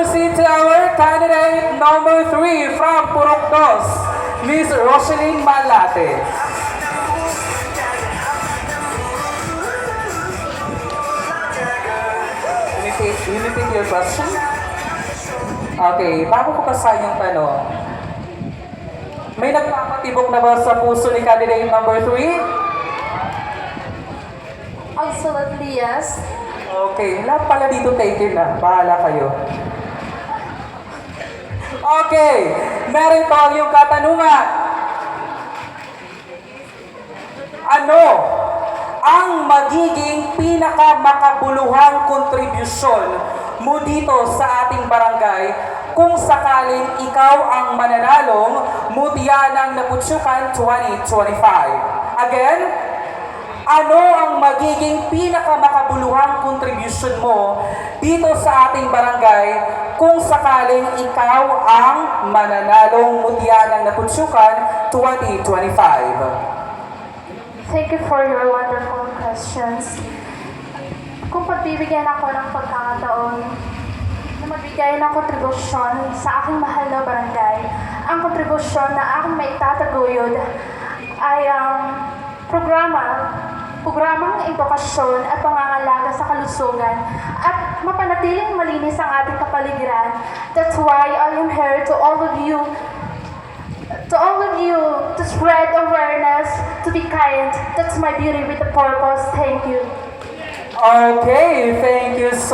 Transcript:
proceed to our candidate number 3 from Purok 2, Miss Rosalyn Malate. Will you take your question? Okay, bago ko basahin yung tanong, may nagpapatibok na ba sa puso ni candidate number 3? Absolutely yes. Okay, lahat pala dito taken na. Bahala kayo. Okay, meron pa yung katanungan. Ano ang magiging pinakamakabuluhang kontribusyon mo dito sa ating barangay kung sakaling ikaw ang mananalong Mutya ng Naputsukan 2025? Again, ano ang magiging pinakamakabuluhang kontribusyon mo dito sa ating barangay kung sakaling ikaw ang mananalong Mutya ng Naputsukan 2025? Thank you for your wonderful questions. Kung pagbibigyan ako ng pagkakataon na magbigay ng kontribusyon sa aking mahal na barangay, ang kontribusyon na aking maitataguyod ay ang programang edukasyon at pangangalaga sa kalusugan at mapanatiling malinis ang ating kapaligiran. That's why I am here to all of you to spread awareness, to be kind. That's my beauty with a purpose. Thank you. Okay, thank you so